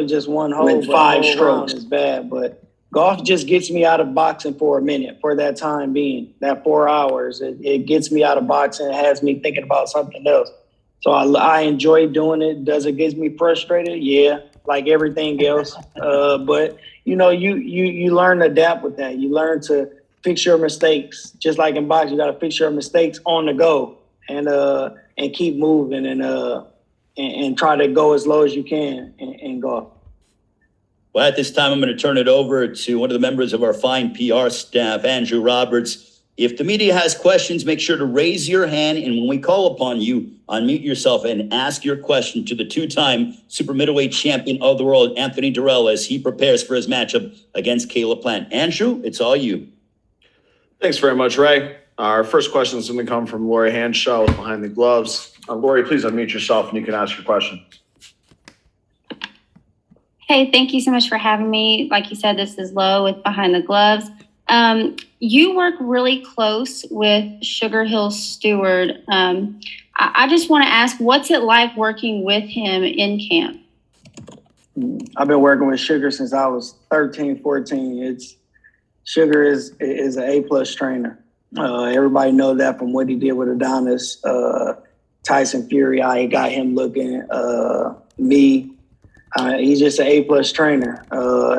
just one hole, with but 5 the whole round strokes. is bad. But golf just gets me out of boxing for a minute, for that time being. That 4 hours, it gets me out of boxing. It has me thinking about something else. So I enjoy doing it. Does it get me frustrated? Yeah, like everything else. But you learn to adapt with that. You learn to fix your mistakes. Just like in boxing, you got to fix your mistakes on the go and keep moving and try to go as low as you can in golf. Well, at this time, I'm going to turn it over to one of the members of our fine PR staff, Andrew Roberts. If the media has questions, make sure to raise your hand. And when we call upon you, unmute yourself and ask your question to the 2-time super middleweight champion of the world, Anthony Dirrell, as he prepares for his matchup against Caleb Plant. Andrew, it's all you. Thanks very much, Ray. Our first question is going to come from Lori Hanshaw with Behind the Gloves. Lori, please unmute yourself and you can ask your question. Hey, thank you so much for having me. Like you said, this is Lo with Behind the Gloves. You work really close with Sugar Hill Stewart. I just want to ask, what's it like working with him in camp? I've been working with Sugar since I was 13, 14. Sugar is an A-plus trainer. Everybody knows that from what he did with Adonis, Tyson Fury. I got him looking, me. He's just an A-plus trainer.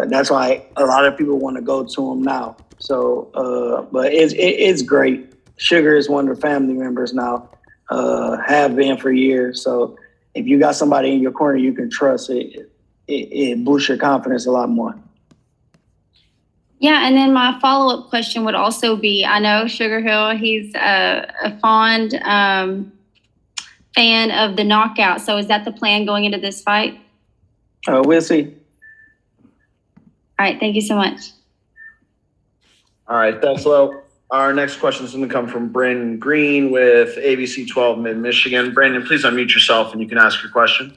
That's why a lot of people want to go to him now. So, but it's great. Sugar is one of the family members now, have been for years. So if you got somebody in your corner you can trust, it boosts your confidence a lot more. Yeah, and then my follow-up question would also be, I know Sugar Hill, he's a fond fan of the knockout. So is that the plan going into this fight? We'll see. All right, thank you so much. All right, thanks, Lo. Our next question is going to come from Brandon Green with ABC 12 Mid-Michigan. Brandon, please unmute yourself and you can ask your question.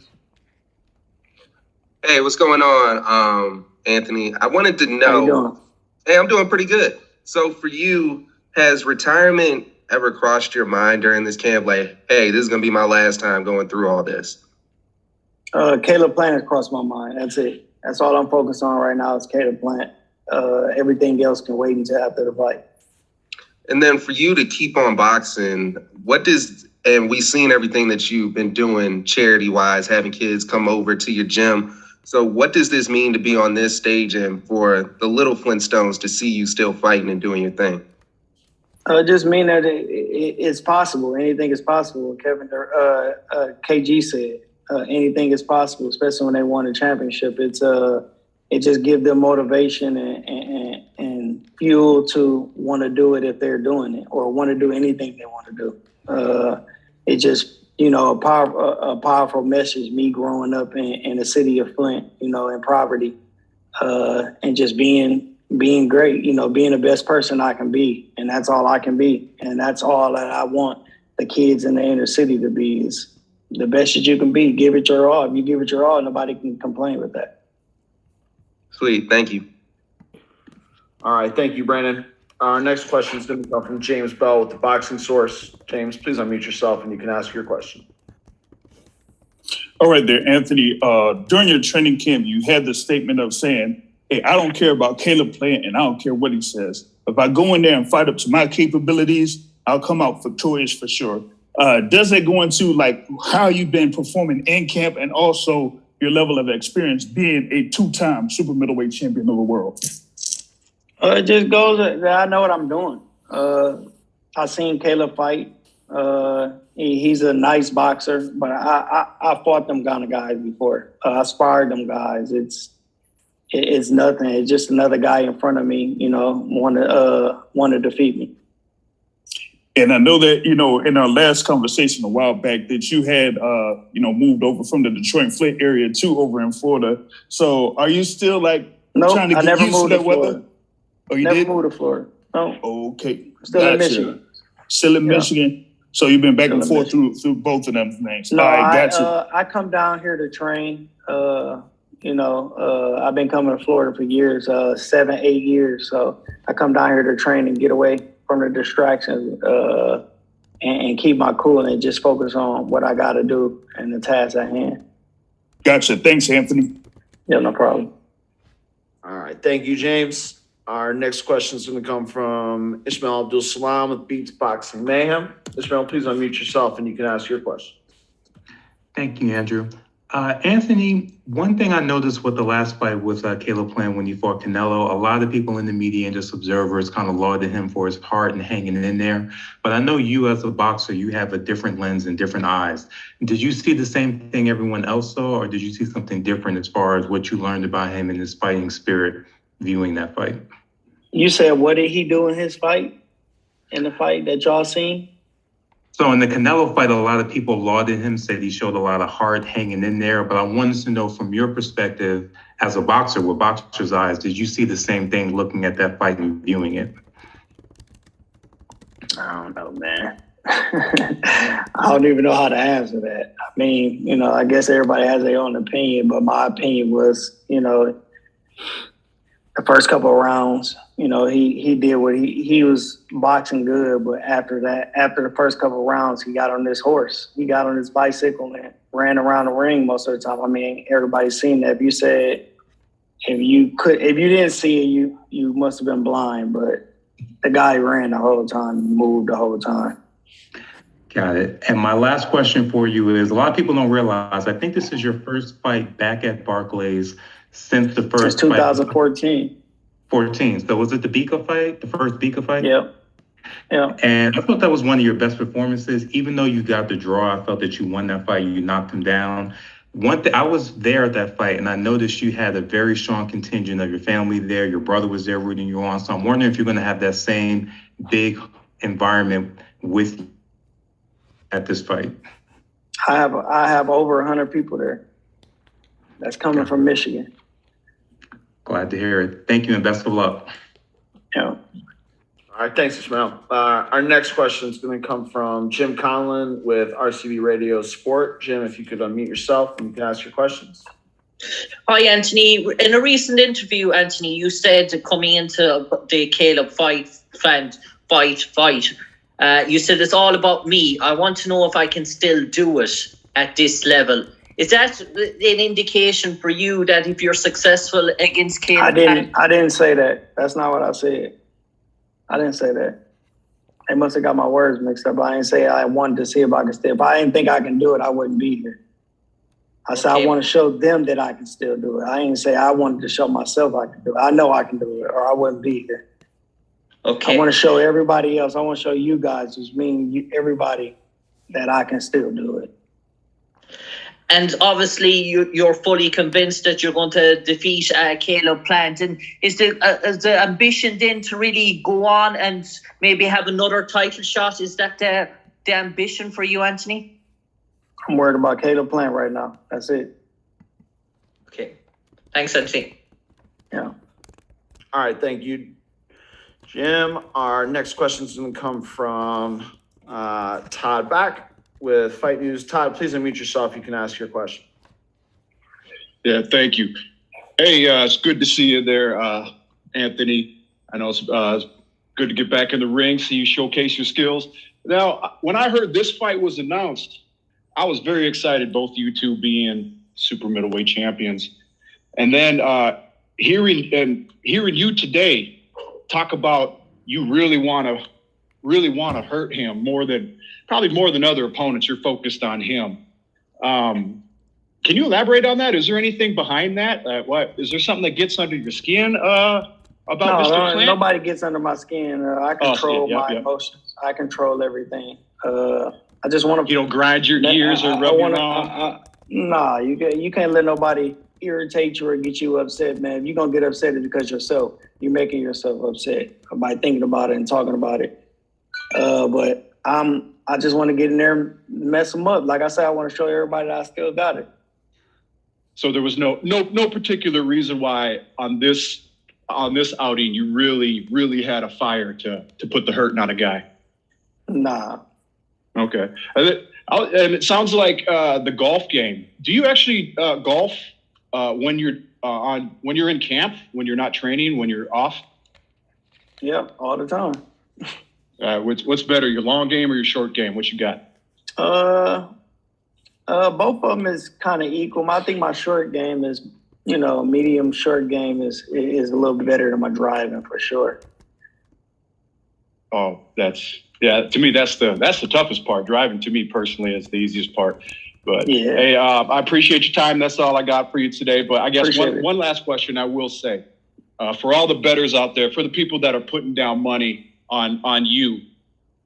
Hey, what's going on, Anthony? I wanted to know. How you doing? Hey, I'm doing pretty good. So for you, has retirement ever crossed your mind during this camp? Like, hey, this is going to be my last time going through all this. Caleb Plant has crossed my mind. That's it. That's all I'm focused on right now is Caleb Plant. Everything else can wait until after the fight. And then for you to keep on boxing, and we've seen everything that you've been doing charity-wise, having kids come over to your gym. So what does this mean to be on this stage and for the little Flintstones to see you still fighting and doing your thing? Just mean that it's possible. Anything is possible. KG said anything is possible, especially when they won a championship. It just gives them motivation and fuel to want to do it if they're doing it or want to do anything they want to do. It just, a powerful message, me growing up in the city of Flint, in poverty, and just being great, being the best person I can be. And that's all I can be. And that's all that I want the kids in the inner city to be is the best that you can be. Give it your all. If you give it your all, nobody can complain with that. Sweet. Thank you. All right, thank you, Brandon. Our next question is going to come from James Bell with the Boxing Source. James, please unmute yourself and you can ask your question. All right there, Anthony. During your training camp, you had the statement of saying, hey, I don't care about Caleb Plant and I don't care what he says. If I go in there and fight up to my capabilities, I'll come out victorious for sure. Does that go into how you've been performing in camp and also your level of experience being a 2-time super middleweight champion of the world? It just goes that I know what I'm doing. I seen Caleb fight. He's a nice boxer, but I fought them kind of guys before. I sparred them guys. It's nothing. It's just another guy in front of me, want to defeat me. And I know that, in our last conversation a while back that you had, moved over from the Detroit Flint area to over in Florida. So are you still trying to get used to that weather? Oh, you never moved to Florida. No. Okay. Still in Michigan. Still in Michigan. So you've been back and forth through both of them things. No, I I come down here to train. I've been coming to Florida for years, 7, 8 years. So I come down here to train and get away from the distractions and keep my cool and just focus on what I got to do and the task at hand. Gotcha. Thanks, Anthony. Yeah, no problem. All right. Thank you, James. Our next question is going to come from Ishmael Abdul Salam with Beats Boxing Mayhem. Ishmael, please unmute yourself and you can ask your question. Thank you, Andrew. Anthony, one thing I noticed with the last fight with Caleb Plant when he fought Canelo, a lot of people in the media and just observers kind of lauded him for his heart and hanging in there. But I know you as a boxer, you have a different lens and different eyes. Did you see the same thing everyone else saw, or did you see something different as far as what you learned about him and his fighting spirit viewing that fight? You said, what did he do in his fight? In the fight that y'all seen? So in the Canelo fight, a lot of people lauded him, said he showed a lot of heart hanging in there. But I wanted to know from your perspective as a boxer with boxer's eyes, did you see the same thing looking at that fight and viewing it? I don't know, man. I don't even know how to answer that. I mean, you know, I guess everybody has their own opinion, but my opinion was, you know, the first couple of rounds, you know, he did what he was boxing good, but after the first couple of rounds, he got on this horse. He got on his bicycle and ran around the ring most of the time. I mean, everybody's seen that. If you didn't see it, you must have been blind, but the guy ran the whole time, moved the whole time. Got it. And my last question for you is, a lot of people don't realize, I think this is your first fight back at Barclays since the first It's 2014. 14. So was it the Bika fight, the first Bika fight? Yep. Yeah. And I thought that was one of your best performances. Even though you got the draw, I felt that you won that fight. You knocked him down. One thing, I was there at that fight, and I noticed you had a very strong contingent of your family there. Your brother was there rooting you on. So I'm wondering if you're going to have that same big environment with you at this fight. I have over 100 people there. That's coming from Michigan. Glad to hear it. Thank you and best of luck. Yeah. All right. Thanks, Ishmael. Our next question is going to come from Jim Conlon with RCB Radio Sport. Jim, if you could unmute yourself and you can ask your questions. Hi, Anthony. In a recent interview, Anthony, you said coming into the Caleb fight, you said it's all about me. I want to know if I can still do it at this level. Is that an indication for you that if you're successful against Caleb? I didn't say that. That's not what I said. I didn't say that. They must have got my words mixed up. I didn't say I wanted to see if I could still. If I didn't think I can do it, I wouldn't be here. I said I want to show them that I can still do it. I didn't say I wanted to show myself I can do it. I know I can do it, or I wouldn't be here. Okay. I want to show everybody else. I want to show you guys, which means everybody, that I can still do it. And obviously, you're fully convinced that you're going to defeat Caleb Plant. And is the ambition then to really go on and maybe have another title shot? Is that the ambition for you, Anthony? I'm worried about Caleb Plant right now. That's it. Okay. Thanks, Anthony. Yeah. All right. Thank you, Jim. Our next question is going to come from Todd Back with Fight News. Todd, please unmute yourself. You can ask your question. Yeah, thank you. Hey, it's good to see you there, Anthony. I know it's good to get back in the ring, see you showcase your skills. Now, when I heard this fight was announced, I was very excited, both you two being super middleweight champions. And then hearing you today talk about you really want to hurt him probably more than other opponents. You're focused on him. Can you elaborate on that? Is there anything behind that? Is there something that gets under your skin about Mr. Plant? Nobody gets under my skin. I control my emotions. I control everything. I just want to. You don't grind your gears or rub your arm? Nah, you can't let nobody irritate you or get you upset, man. If you're going to get upset, it's because you're making yourself upset by thinking about it and talking about it. But I just want to get in there and mess them up. Like I said, I want to show everybody that I still got it. So there was no particular reason why on this outing you really had a fire to put the hurting on a guy. Nah. Okay. And it sounds like the golf game. Do you actually golf when you're in camp, when you're not training, when you're off? Yep, all the time. What's better, your long game or your short game? What you got? Both of them is kind of equal. I think my short game is medium short game is a little bit better than my driving for sure. Oh, to me, that's the toughest part. Driving, to me personally, is the easiest part. But Yeah. hey, I appreciate your time. That's all I got for you today. But I guess one last question I will say, for all the bettors out there, for the people that are putting down money on you,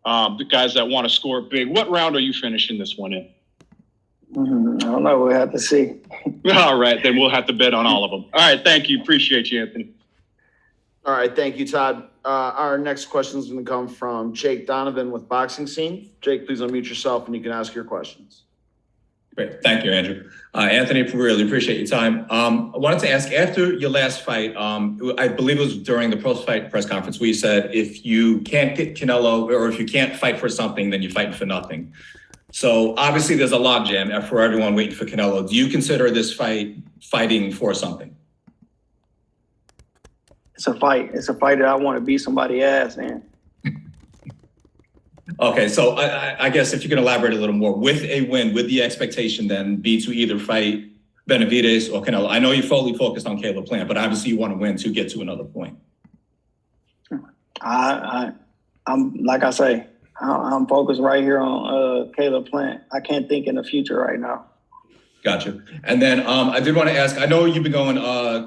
the guys that want to score big, what round are you finishing this one in? I don't know. We'll have to see. All right, then we'll have to bet on all of them. All right, thank you. Appreciate you, Anthony. All right, thank you, Todd. Our next question is going to come from Jake Donovan with Boxing Scene. Jake, please unmute yourself and you can ask your questions. Great. Thank you, Andrew. Anthony, really appreciate your time. I wanted to ask, after your last fight, I believe it was during the post-fight press conference, where you said, if you can't get Canelo, or if you can't fight for something, then you're fighting for nothing. So obviously there's a logjam for everyone waiting for Canelo. Do you consider this fight fighting for something? It's a fight. It's a fight that I want to beat somebody's ass, man. Okay, so I guess if you can elaborate a little more, with a win, with the expectation then be to either fight Benavidez or Canelo. I know you're fully focused on Caleb Plant, but obviously you want to win to get to another point. I'm like I say, I'm focused right here on Caleb Plant. I can't think in the future right now. Gotcha. And then I did want to ask, I know you've been going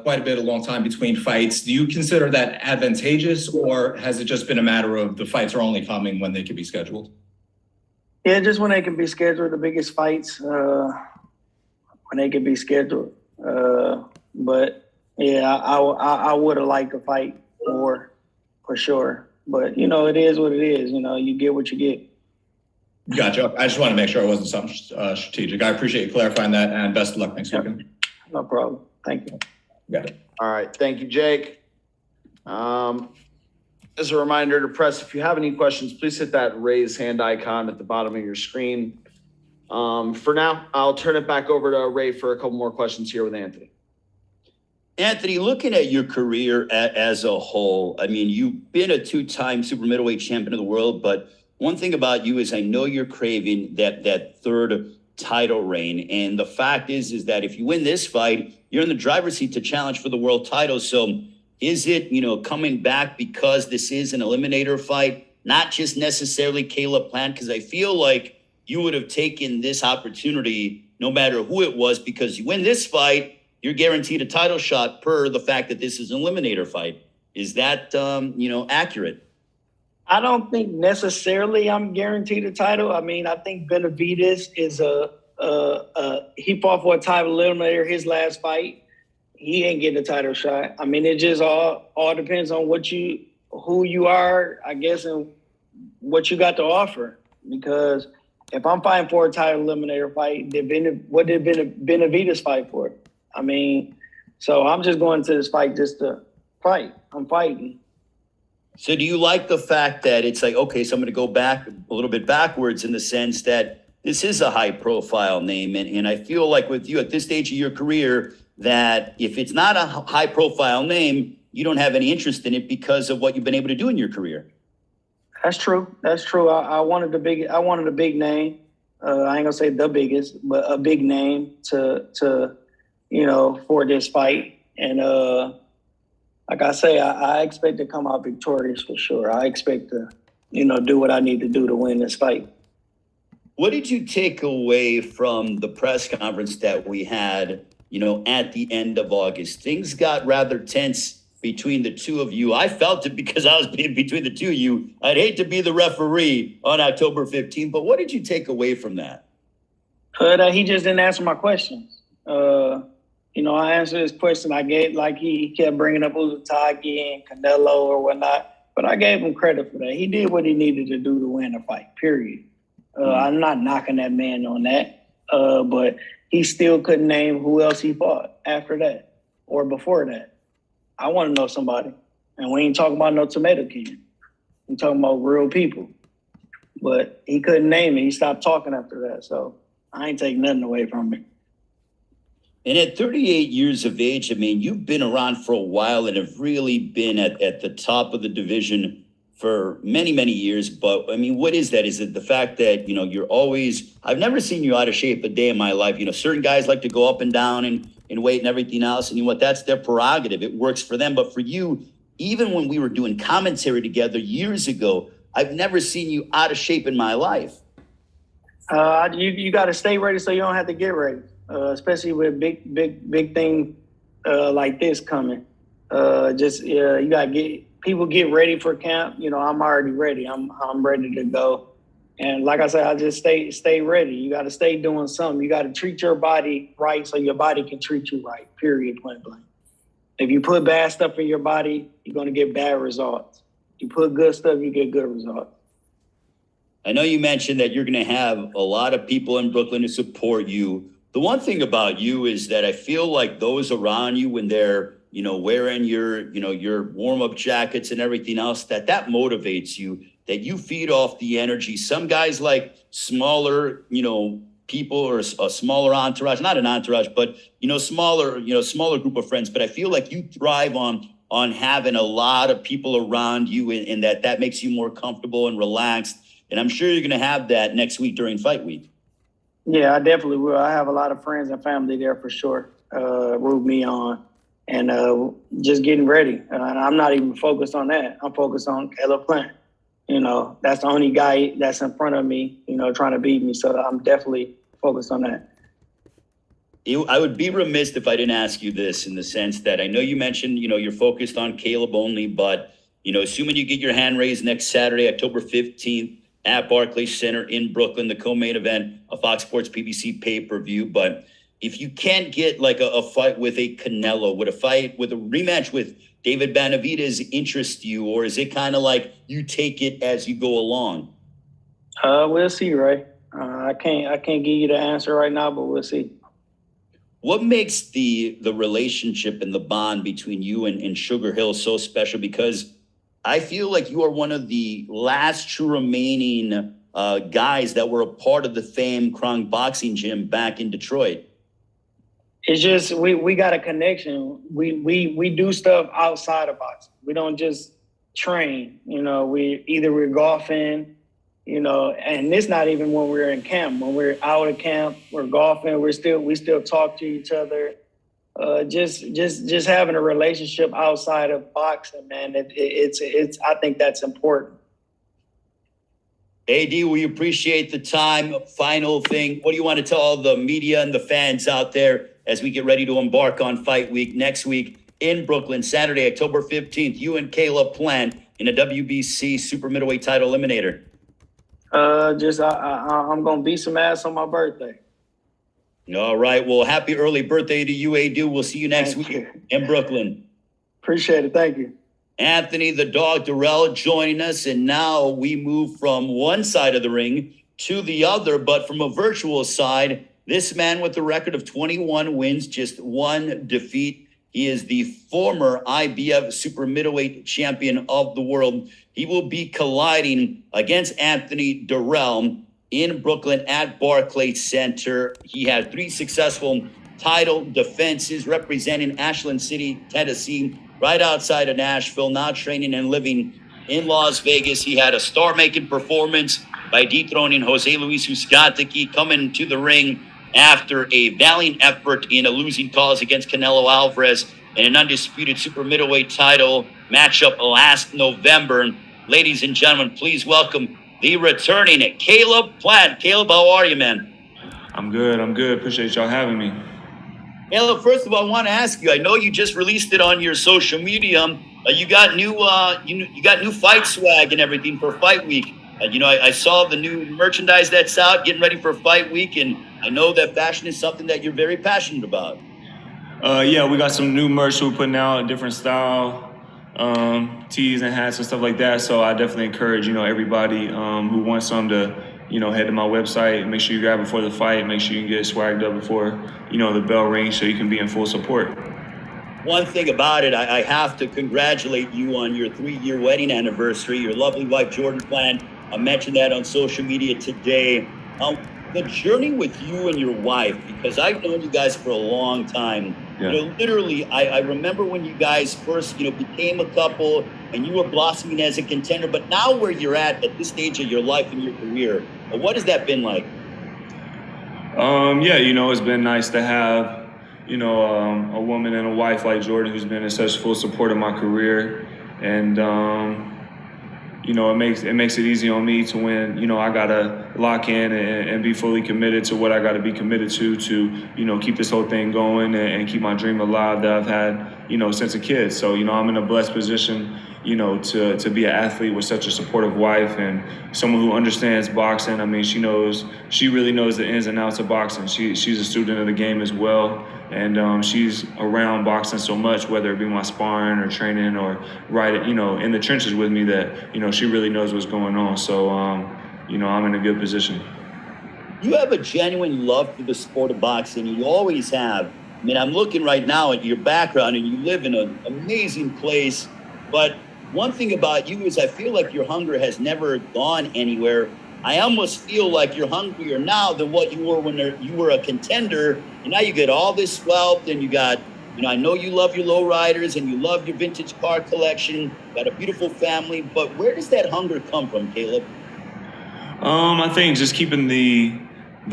quite a long time between fights. Do you consider that advantageous, or has it just been a matter of the fights are only coming when they can be scheduled? Yeah, just when they can be scheduled, the biggest fights, when they can be scheduled. But yeah, I would have liked to fight more for sure. But, it is what it is. You get what you get. Gotcha. I just want to make sure it wasn't something strategic. I appreciate you clarifying that, and best of luck next weekend. No problem. Thank you. Got it. All right. Thank you, Jake. As a reminder to press, if you have any questions, please hit that raise hand icon at the bottom of your screen. For now, I'll turn it back over to Ray for a couple more questions here with Anthony. Anthony, looking at your career as a whole, I mean, you've been a two-time super middleweight champion of the world, but one thing about you is I know you're craving that third title reign. And the fact is that if you win this fight, you're in the driver's seat to challenge for the world title. So is it, coming back because this is an eliminator fight, not just necessarily Caleb Plant? Because I feel like you would have taken this opportunity no matter who it was, because you win this fight, you're guaranteed a title shot per the fact that this is an eliminator fight. Is that, accurate? I don't think necessarily I'm guaranteed a title. I mean, I think Benavidez is he fought for a title eliminator his last fight. He ain't getting a title shot. I mean, it just all depends on who you are, I guess, and what you got to offer. Because if I'm fighting for a title eliminator fight, what did Benavidez fight for? I mean, so I'm just going to this fight just to fight. I'm fighting. So do you like the fact that it's like, okay, so I'm going to go back a little bit backwards in the sense that this is a high profile name. And I feel like with you at this stage of your career, that if it's not a high profile name, you don't have any interest in it because of what you've been able to do in your career. That's true. That's true. I wanted a big name. I ain't gonna say the biggest, but a big name to for this fight. And, like I say, I expect to come out victorious for sure. I expect to, do what I need to do to win this fight. What did you take away from the press conference that we had, at the end of August? Things got rather tense between the two of you. I felt it because I was between the two of you. I'd hate to be the referee on October 15th, but what did you take away from that? That he just didn't answer my questions. I answered his question. I gave, like he kept bringing up Uzataki and Canelo or whatnot, but I gave him credit for that. He did what he needed to do to win a fight, period. I'm not knocking that man on that, but he still couldn't name who else he fought after that or before that. I want to know somebody. And we ain't talking about no tomato can. We're talking about real people. But he couldn't name it. He stopped talking after that. So I ain't taking nothing away from him. And at 38 years of age, I mean, you've been around for a while and have really been at the top of the division for many, many years. But I mean, what is that? Is it the fact that, you're always, I've never seen you out of shape a day in my life. Certain guys like to go up and down and in weight and everything else. And you know what? That's their prerogative. It works for them. But for you, even when we were doing commentary together years ago, I've never seen you out of shape in my life. You got to stay ready so you don't have to get ready, especially with big thing like this coming. You got to get ready for camp. You know, I'm already ready. I'm ready to go. And like I said, I just stay ready. You got to stay doing something. You got to treat your body right so your body can treat you right, period, point blank. If you put bad stuff in your body, you're going to get bad results. You put good stuff, you get good results. I know you mentioned that you're going to have a lot of people in Brooklyn to support you. The one thing about you is that I feel like those around you, when they're, you know, wearing your warm-up jackets and everything else, that motivates you, that you feed off the energy. Some guys like smaller, people or a smaller entourage, not an entourage, but, smaller group of friends. But I feel like you thrive on having a lot of people around you, and that makes you more comfortable and relaxed. And I'm sure you're going to have that next week during fight week. Yeah, I definitely will. I have a lot of friends and family there for sure, root me on, and just getting ready. And I'm not even focused on that. I'm focused on Caleb Plant. That's the only guy that's in front of me, trying to beat me. So I'm definitely focused on that. I would be remiss if I didn't ask you this, in the sense that I know you mentioned, you're focused on Caleb only, but, assuming you get your hand raised next Saturday, October 15th, at Barclays Center in Brooklyn, the co-main event, a Fox Sports PBC pay-per-view. But if you can't get like a fight with a Canelo, would a rematch with David Benavidez interest you, or is it kind of like you take it as you go along? We'll see, Ray. I can't give you the answer right now, but we'll see. What makes the relationship and the bond between you and Sugar Hill so special? Because I feel like you are one of the last true remaining guys that were a part of the famed Kronk boxing gym back in Detroit. It's just we got a connection. We do stuff outside of boxing. We don't just train. We're golfing, and it's not even when we're in camp. When we're out of camp, we're golfing. We still talk to each other. Just having a relationship outside of boxing, man. It's I think that's important. AD, we appreciate the time. Final thing, what do you want to tell all the media and the fans out there as we get ready to embark on Fight Week next week in Brooklyn, Saturday, October 15th, you and Caleb Plant in a WBC super middleweight title eliminator? I'm going to beat some ass on my birthday. All right. Well, happy early birthday to you, AD. We'll see you next week in Brooklyn. Appreciate it. Thank you. Anthony the Dog Dirrell joining us. And now we move from one side of the ring to the other, but from a virtual side. This man with a record of 21 wins, just one defeat. He is the former IBF super middleweight champion of the world. He will be colliding against Anthony Dirrell in Brooklyn at Barclays Center. He had 3 successful title defenses representing Ashland City, Tennessee, right outside of Nashville, now training and living in Las Vegas. He had a star-making performance by dethroning Jose Luis Uzcategui, coming to the ring after a valiant effort in a losing cause against Canelo Alvarez in an undisputed super middleweight title matchup last November. Ladies and gentlemen, please welcome the returning Caleb Plant. Caleb, how are you, man? I'm good. Appreciate y'all having me. Caleb, first of all, I want to ask you, I know you just released it on your social media. You got new fight swag and everything for Fight Week. I saw the new merchandise that's out, getting ready for Fight Week, and I know that fashion is something that you're very passionate about. Yeah, we got some new merch we're putting out, a different style, tees and hats and stuff like that. So I definitely encourage, everybody who wants some to, head to my website. Make sure you grab it before the fight. Make sure you can get swagged up before, the bell rings so you can be in full support. One thing about it, I have to congratulate you on your 3-year wedding anniversary. Your lovely wife, Jordan Plant, I mentioned that on social media today. The journey with you and your wife, because I've known you guys for a long time. Yeah. Literally, I remember when you guys first, became a couple and you were blossoming as a contender, but now where you're at this stage of your life and your career, what has that been like? Yeah, it's been nice to have, a woman and a wife like Jordan, who's been in such full support of my career. And, it makes it easy on me to when, I gotta lock in and be fully committed to what I gotta be committed to, keep this whole thing going and keep my dream alive that I've had, since a kid. So, I'm in a blessed position, to be an athlete with such a supportive wife and someone who understands boxing. I mean, she really knows the ins and outs of boxing. She's a student of the game as well. And she's around boxing so much, whether it be my sparring or training or right, in the trenches with me that, she really knows what's going on. So, I'm in a good position. You have a genuine love for the sport of boxing. You always have. I mean, I'm looking right now at your background and you live in an amazing place. But one thing about you is I feel like your hunger has never gone anywhere. I almost feel like you're hungrier now than what you were when you were a contender. And now you get all this wealth and you got, I know you love your lowriders and you love your vintage car collection, got a beautiful family, but where does that hunger come from, Caleb? I think just keeping the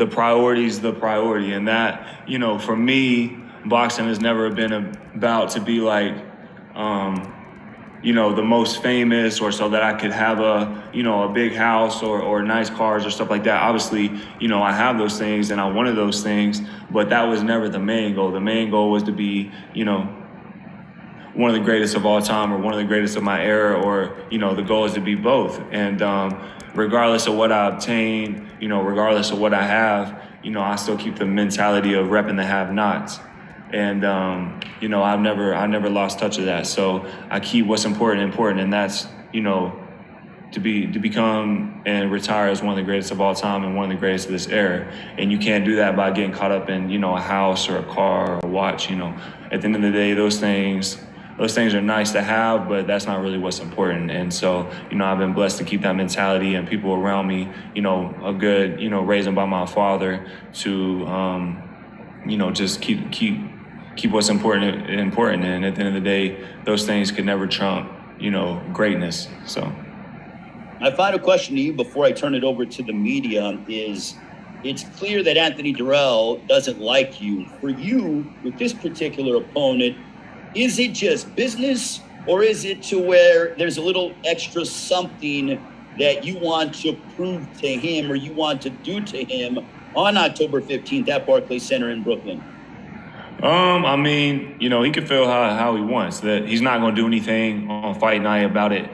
priorities the priority. And that, for me, boxing has never been about to be like, the most famous or so that I could have a big house or nice cars or stuff like that. Obviously, I have those things and I wanted those things, but that was never the main goal. The main goal was to be, one of the greatest of all time or one of the greatest of my era, or, the goal is to be both. And regardless of what I obtain, regardless of what I have, I still keep the mentality of repping the have-nots. And, I've never lost touch of that. So I keep what's important, and that's, to become and retire as one of the greatest of all time and one of the greatest of this era. And you can't do that by getting caught up in, a house or a car or a watch. At the end of the day, those things are nice to have, but that's not really what's important. And so, I've been blessed to keep that mentality and people around me, a good, raising by my father to, just keep what's important. And at the end of the day, those things could never trump, greatness. So My final question to you before I turn it over to the media is, it's clear that Anthony Dirrell doesn't like you. For you, with this particular opponent, is it just business, or is it to where there's a little extra something that you want to prove to him or you want to do to him on October 15th at Barclays Center in Brooklyn? I mean, he can feel how he wants. That he's not going to do anything on fight night about it.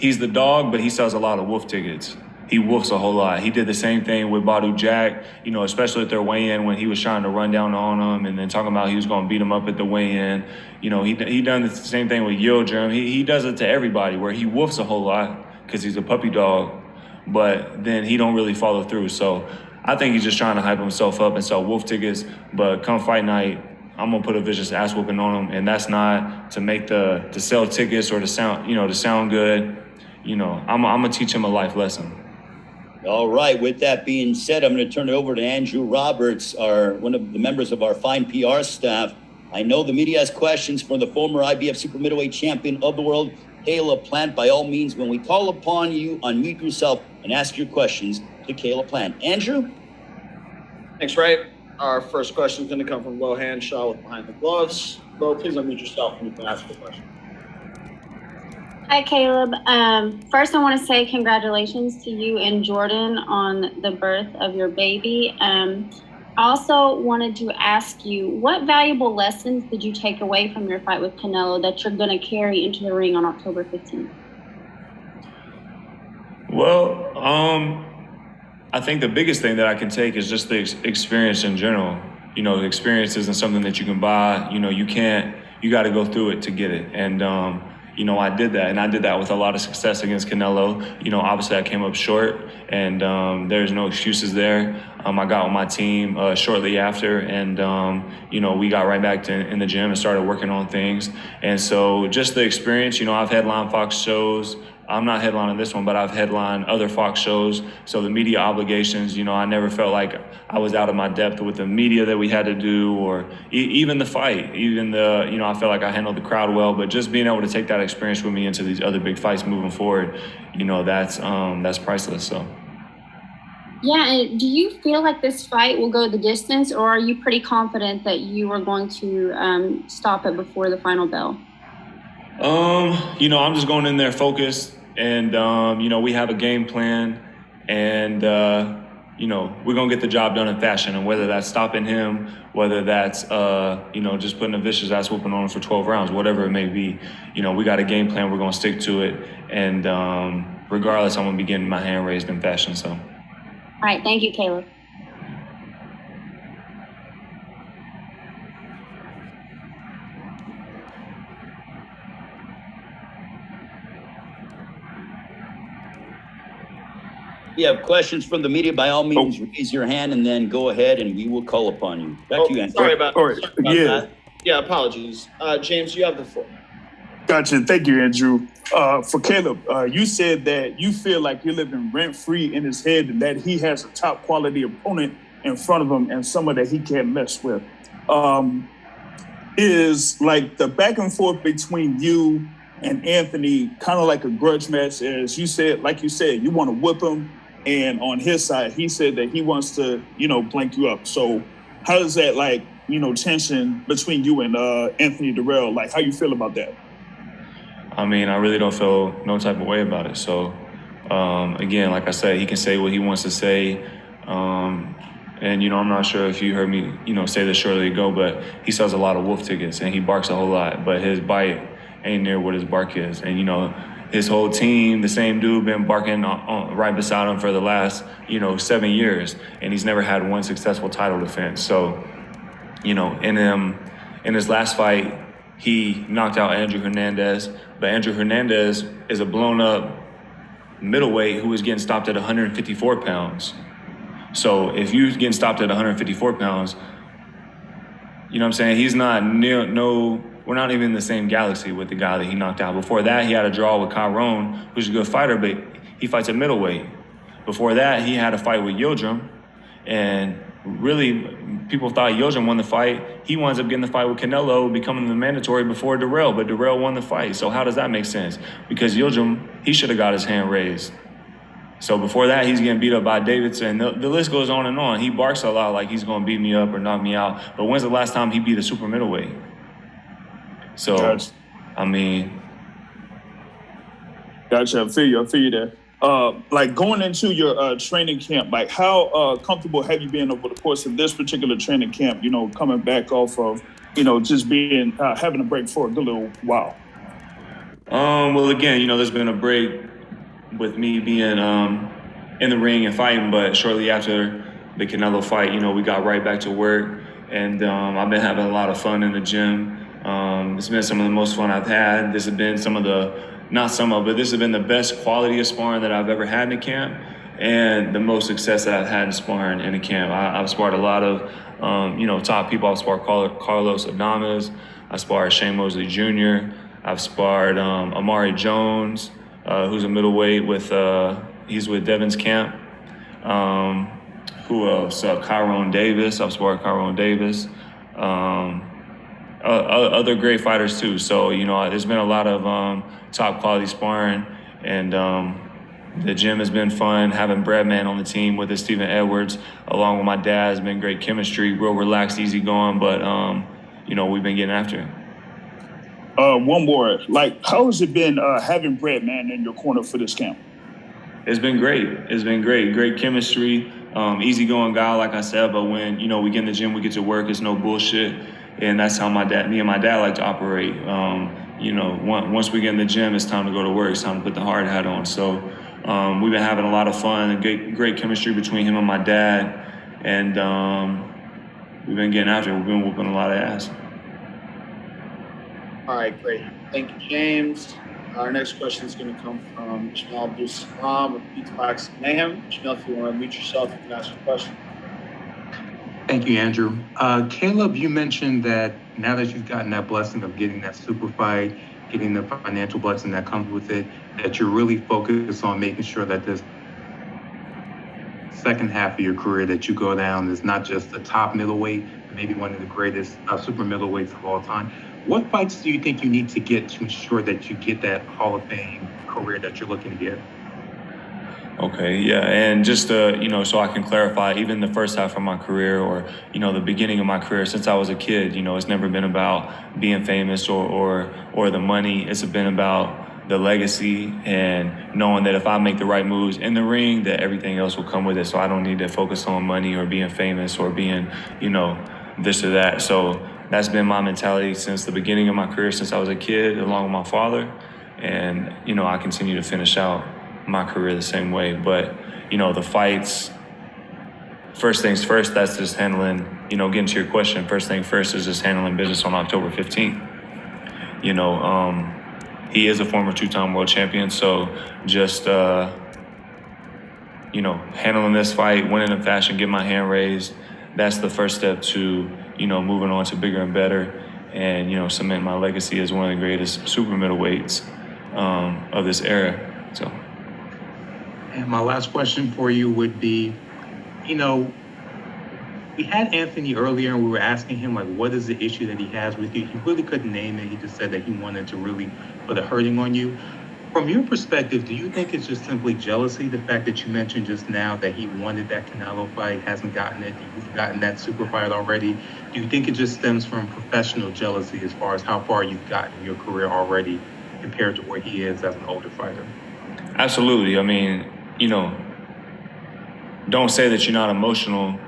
He's the dog, but he sells a lot of wolf tickets. He woofs a whole lot. He did the same thing with Badu Jack, especially at their weigh-in when he was trying to run down on him and then talking about he was going to beat him up at the weigh-in. He done the same thing with Yildirim. He does it to everybody where he woofs a whole lot because he's a puppy dog, but then he don't really follow through. So I think he's just trying to hype himself up and sell wolf tickets. But come fight night, I'm gonna put a vicious ass whooping on him, and that's not to make to sell tickets or to sound good. I'm gonna teach him a life lesson. All right. With that being said, I'm going to turn it over to Andrew Roberts, one of the members of our fine PR staff. I know the media has questions for the former IBF super middleweight champion of the world, Caleb Plant. By all means, when we call upon you, unmute yourself and ask your questions to Caleb Plant. Andrew? Thanks, Ray. Our first question is going to come from Lo Hanshaw with Behind the Gloves. Lo, please unmute yourself and you can ask the question. Hi, Caleb. First, I want to say congratulations to you and Jordan on the birth of your baby. I also wanted to ask you, what valuable lessons did you take away from your fight with Canelo that you're going to carry into the ring on October 15th? Well, I think the biggest thing that I can take is just the experience in general. The experience isn't something that you can buy. You got to go through it to get it. And, I did that, and I did that with a lot of success against Canelo. Obviously I came up short, and there's no excuses there. I got with my team shortly after, and we got right back in the gym and started working on things. And so just the experience, I've headlined Fox shows. I'm not headlining this one, but I've headlined other Fox shows. So the media obligations, I never felt like I was out of my depth with the media that we had to do, or even the fight, I felt like I handled the crowd well, but just being able to take that experience with me into these other big fights moving forward, that's priceless. So. Yeah, and do you feel like this fight will go the distance, or are you pretty confident that you are going to stop it before the final bell? I'm just going in there focused, and we have a game plan, and we're gonna get the job done in fashion. And whether that's stopping him, whether that's just putting a vicious ass whooping on him for 12 rounds, whatever it may be, we got a game plan. We're gonna stick to it, and regardless, I'm gonna be getting my hand raised in fashion. So. All right, thank you, Caleb. If you have questions from the media, by all means, raise your hand and then go ahead and we will call upon you. Back to you, Anthony. Sorry about Yeah. Yeah, apologies. James, you have the floor. Gotcha. Thank you, Andrew. For Caleb, you said that you feel like you're living rent-free in his head and that he has a top quality opponent in front of him and someone that he can't mess with. Is like the back and forth between you and Anthony kind of like a grudge match? As you said, like you said, you want to whip him, and on his side, he said that he wants to, blank you up. So how does that tension between you and Anthony Dirrell, like how you feel about that? I mean, I really don't feel no type of way about it. So, again, like I said, he can say what he wants to say. And, I'm not sure if you heard me, say this shortly ago, but he sells a lot of wolf tickets and he barks a whole lot, but his bite ain't near what his bark is. And, his whole team, the same dude been barking right beside him for the last, 7 years, and he's never had one successful title defense. So, in his last fight, he knocked out Andrew Hernandez, but Andrew Hernandez is a blown up middleweight who was getting stopped at 154 pounds. So if you're getting stopped at 154 pounds, you know what I'm saying? He's not we're not even in the same galaxy with the guy that he knocked out. Before that, he had a draw with Chiron, who's a good fighter, but he fights at middleweight. Before that, he had a fight with Yildirim, and really, people thought Yildirim won the fight. He winds up getting the fight with Canelo, becoming the mandatory before Dirrell, but Dirrell won the fight. So how does that make sense? Because Yildirim, he should have got his hand raised. So before that, he's getting beat up by Davidson. The list goes on and on. He barks a lot like he's going to beat me up or knock me out. But when's the last time he beat a super middleweight? So, Gotcha. I mean. Gotcha. I feel you there. Like going into your training camp, like how comfortable have you been over the course of this particular training camp, coming back off of, just being, having a break for a good little while? Well, again, there's been a break with me being in the ring and fighting, but shortly after the Canelo fight, we got right back to work, and I've been having a lot of fun in the gym. It's been some of the most fun I've had. This has been but this has been the best quality of sparring that I've ever had in the camp, and the most success that I've had in sparring in the camp. I've sparred a lot of, top people. I've sparred Carlos Adames. I sparred Shane Mosley Jr. I've sparred Amari Jones, who's a middleweight he's with Devon's camp. Who else? Chiron Davis. I've sparred Chiron Davis. Other great fighters too. So, there's been a lot of top quality sparring, and the gym has been fun. Having Bradman on the team with us, Stephen Edwards, along with my dad, has been great chemistry, real relaxed, easy going, but we've been getting after it. One more, like, how has it been having Bradman in your corner for this camp? It's been great. It's been great. Great chemistry, easygoing guy, like I said, but when, we get in the gym, we get to work, it's no bullshit. And that's how me and my dad like to operate. Once we get in the gym, it's time to go to work. It's time to put the hard hat on. So we've been having a lot of fun and great chemistry between him and my dad. And we've been getting after it. We've been whooping a lot of ass. All right, great. Thank you, James. Our next question is going to come from Jamel Abdul-Salam with Beatbox Mayhem. Jamel, if you want to mute yourself, you can ask your question. Thank you, Andrew. Caleb, you mentioned that now that you've gotten that blessing of getting that super fight, getting the financial blessing that comes with it, that you're really focused on making sure that this second half of your career that you go down is not just the top middleweight, but maybe one of the greatest super middleweights of all time. What fights do you think you need to get to ensure that you get that Hall of Fame career that you're looking to get? Okay, yeah, and just so I can clarify, even the first half of my career, or the beginning of my career, since I was a kid, it's never been about being famous or the money. It's been about the legacy and knowing that if I make the right moves in the ring, that everything else will come with it. So I don't need to focus on money or being famous or being, this or that. So that's been my mentality since the beginning of my career, since I was a kid, along with my father, and I continue to finish out my career the same way. But the fights, first things first, that's just handling, getting to your question, first thing first is just handling business on October 15th. He is a former two-time world champion, so just handling this fight, winning in fashion, get my hand raised, that's the first step to moving on to bigger and better, and cement my legacy as one of the greatest super middleweights of this era. So. And my last question for you would be, we had Anthony earlier and we were asking him, what is the issue that he has with you? He really couldn't name it. He just said that he wanted to really put a hurting on you. From your perspective, do you think it's just simply jealousy? The fact that you mentioned just now that he wanted that Canelo fight, hasn't gotten it, you've gotten that super fight already. Do you think it just stems from professional jealousy as far as how far you've gotten in your career already compared to where he is as an older fighter? Absolutely. I mean, don't say that you're not emotional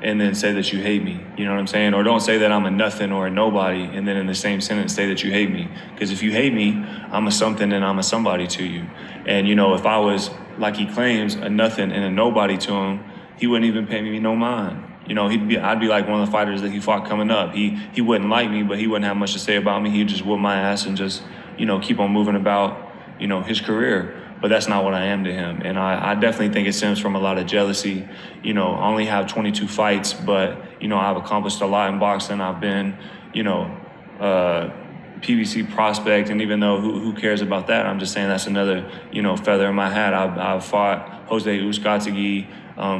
and then say that you hate me. You know what I'm saying? Or don't say that I'm a nothing or a nobody and then in the same sentence say that you hate me. Because if you hate me, I'm a something and I'm a somebody to you. And, if I was, like he claims, a nothing and a nobody to him, he wouldn't even pay me no mind. I'd be like one of the fighters that he fought coming up. He wouldn't like me, but he wouldn't have much to say about me. He'd just whoop my ass and just, keep on moving about, his career. But that's not what I am to him. And I definitely think it stems from a lot of jealousy. I only have 22 fights, but, I've accomplished a lot in boxing. I've been, PBC prospect. And even though who cares about that, I'm just saying that's another, feather in my hat. I've fought Jose Uzcategui,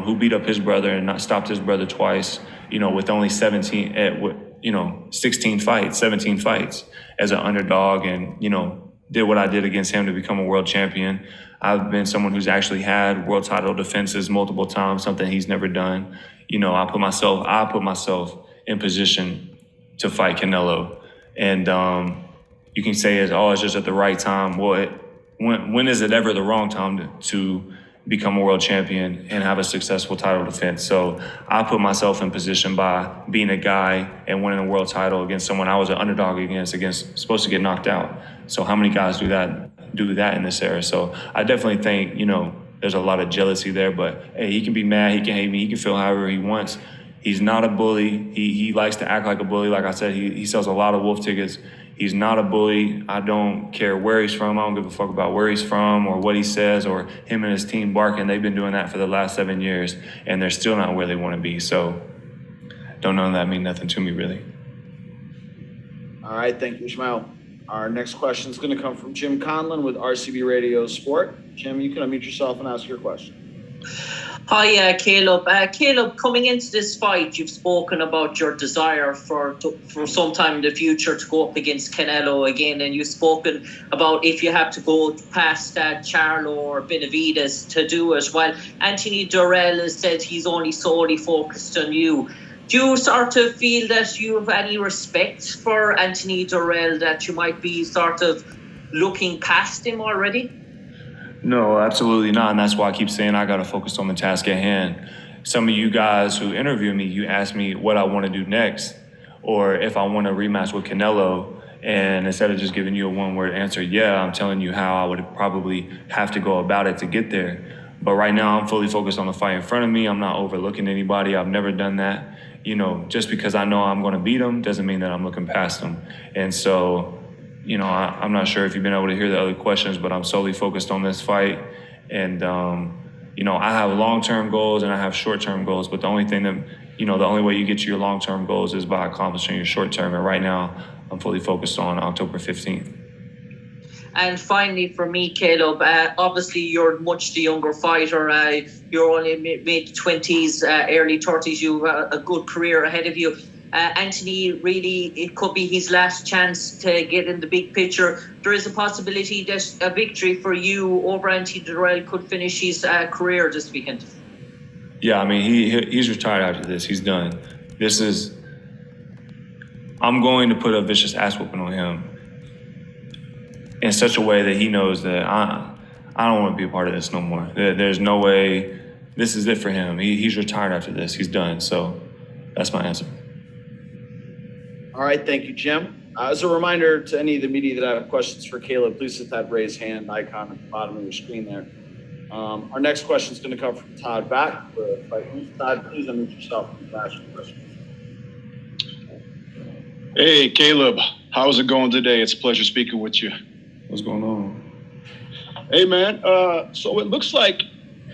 who beat up his brother and not stopped his brother twice, with only 16 fights, 17 fights as an underdog, and, did what I did against him to become a world champion. I've been someone who's actually had world title defenses multiple times, something he's never done. I put myself in position to fight Canelo. And you can say it's just at the right time. Well, when is it ever the wrong time to become a world champion and have a successful title defense? So I put myself in position by being a guy and winning a world title against someone I was an underdog against supposed to get knocked out. So how many guys do that in this era? So I definitely think, there's a lot of jealousy there, but hey, he can be mad, he can hate me, he can feel however he wants. He's not a bully. He likes to act like a bully. Like I said, he sells a lot of wolf tickets. He's not a bully. I don't care where he's from. I don't give a fuck about where he's from or what he says or him and his team barking. They've been doing that for the last 7 years, and they're still not where they want to be. So don't know that mean nothing to me, really. All right, thank you, Ishmael. Our next question is going to come from Jim Conlon with RCB Radio Sport. Jim, you can unmute yourself and ask your question. Hi, Caleb. Caleb, coming into this fight, you've spoken about your desire for some time in the future to go up against Canelo again, and you've spoken about if you have to go past Charlo or Benavidez to do it. While Anthony Dirrell has said he's only solely focused on you. Do you sort of feel that you have any respect for Anthony Dirrell, that you might be sort of looking past him already? No, absolutely not. And that's why I keep saying I got to focus on the task at hand. Some of you guys who interview me, you ask me what I want to do next or if I want to rematch with Canelo. And instead of just giving you a one-word answer, yeah, I'm telling you how I would probably have to go about it to get there. But right now I'm fully focused on the fight in front of me. I'm not overlooking anybody. I've never done that. Just because I know I'm going to beat them doesn't mean that I'm looking past them. And so, I'm not sure if you've been able to hear the other questions, but I'm solely focused on this fight. And, I have long-term goals and I have short-term goals, but the only thing that, the only way you get to your long-term goals is by accomplishing your short-term. And right now I'm fully focused on October 15th. And finally, for me, Caleb, obviously you're much the younger fighter. You're only mid-20s, early 30s. You have a good career ahead of you. Anthony really, it could be his last chance to get in the big picture. There is a possibility that a victory for you over Anthony Dirrell could finish his career this weekend. Yeah, I mean, he's retired after this. He's done. I'm going to put a vicious ass whooping on him in such a way that he knows that I don't want to be a part of this no more. There's no way. This is it for him. He's retired after this. He's done. So that's my answer. All right, thank you, Jim. As a reminder to any of the media that have questions for Caleb, please hit that raise hand icon at the bottom of your screen there. Our next question is going to come from Todd Back. Todd, please unmute yourself and ask your question. Hey, Caleb, how's it going today? It's a pleasure speaking with you. What's going on? Hey, man. So it looks like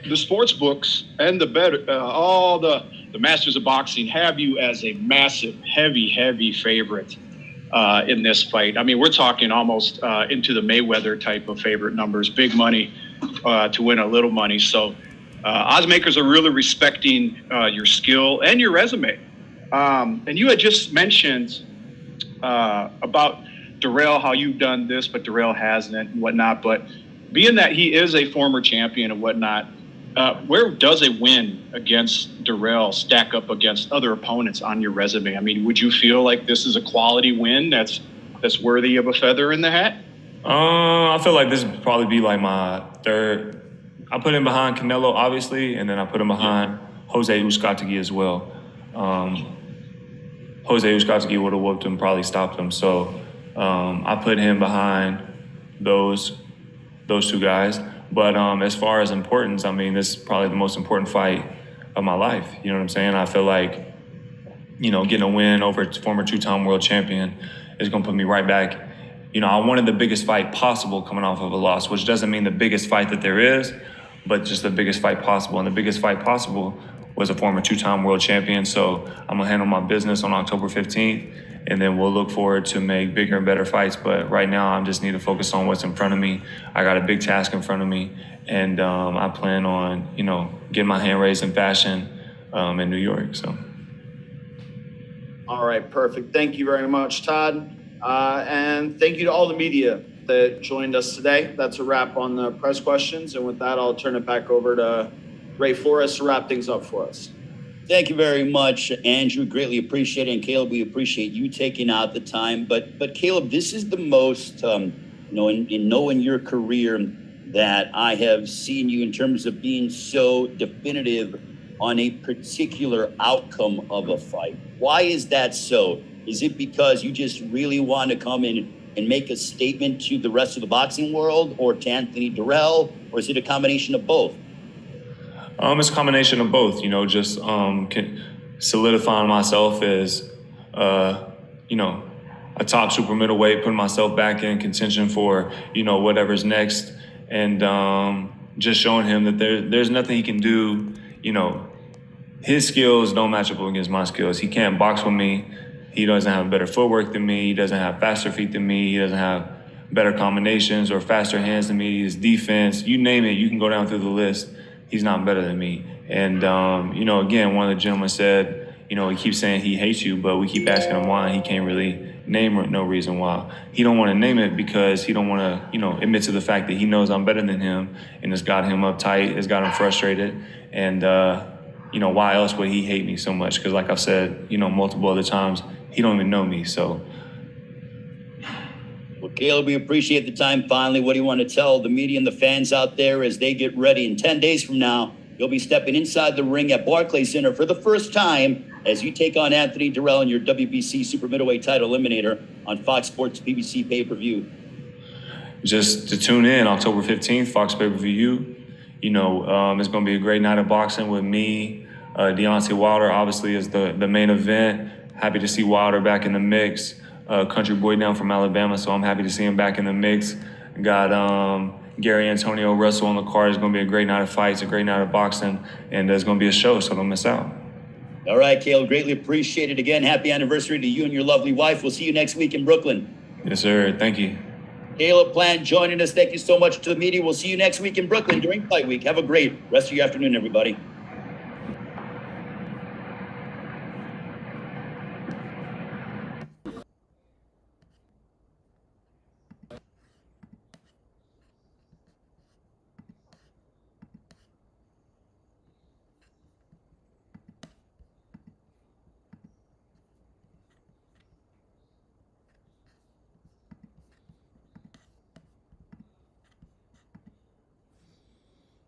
the sports books and all the masters of boxing have you as a massive, heavy favorite in this fight. I mean, we're talking almost into the Mayweather type of favorite numbers, big money to win a little money. So odds makers are really respecting your skill and your resume. And you had just mentioned about Dirrell, how you've done this, but Dirrell hasn't and whatnot. But being that he is a former champion and whatnot, where does a win against Dirrell stack up against other opponents on your resume? I mean, would you feel like this is a quality win that's worthy of a feather in the hat? I feel like this would probably be like my third. I put him behind Canelo, obviously, and then I put him behind Jose Uzcategui as well. Jose Uzcategui would have whooped him, probably stopped him. So I put him behind those two guys. But as far as importance, I mean, this is probably the most important fight of my life. You know what I'm saying? I feel like, getting a win over a former two-time world champion is going to put me right back. I wanted the biggest fight possible coming off of a loss, which doesn't mean the biggest fight that there is, but just the biggest fight possible. And the biggest fight possible was a former two-time world champion. So I'm going to handle my business on October 15th, and then we'll look forward to make bigger and better fights. But right now, I just need to focus on what's in front of me. I got a big task in front of me, and I plan on, getting my hand raised in fashion in New York. So. All right, perfect. Thank you very much, Todd. And thank you to all the media that joined us today. That's a wrap on the press questions. And with that, I'll turn it back over to Ray Flores to wrap things up for us. Thank you very much, Andrew. Greatly appreciate it. And Caleb, we appreciate you taking out the time. But Caleb, this is the most, in knowing your career that I have seen you in terms of being so definitive on a particular outcome of a fight. Why is that so? Is it because you just really want to come in and make a statement to the rest of the boxing world or to Anthony Dirrell, or is it a combination of both? It's a combination of both, just solidifying myself as, a top super middleweight, putting myself back in contention for, whatever's next, and just showing him that there's nothing he can do. His skills don't match up against my skills. He can't box with me. He doesn't have better footwork than me. He doesn't have faster feet than me. He doesn't have better combinations or faster hands than me. His defense, you name it, you can go down through the list. He's not better than me. And, again, one of the gentlemen said, he keeps saying he hates you, but we keep asking him why. He can't really name no reason why. He don't want to name it because he don't want to, admit to the fact that he knows I'm better than him, and it's got him uptight, it's got him frustrated. And, why else would he hate me so much? Because like I've said, multiple other times, he don't even know me, so. Well, Caleb, we appreciate the time. Finally, what do you want to tell the media and the fans out there as they get ready? In 10 days from now, you'll be stepping inside the ring at Barclays Center for the first time as you take on Anthony Dirrell in your WBC Super Middleweight title eliminator on Fox Sports PBC pay-per-view. Just to tune in, October 15th, Fox pay-per-view. It's going to be a great night of boxing with me. Deontay Wilder obviously is the main event. Happy to see Wilder back in the mix. Country boy down from Alabama, so I'm happy to see him back in the mix. Got Gary Antonio Russell on the card. It's going to be a great night of fights, a great night of boxing, and it's going to be a show, so don't miss out. All right, Caleb, greatly appreciate it. Again, happy anniversary to you and your lovely wife. We'll see you next week in Brooklyn. Yes, sir. Thank you. Caleb Plant joining us. Thank you so much to the media. We'll see you next week in Brooklyn during Fight Week. Have a great rest of your afternoon, everybody.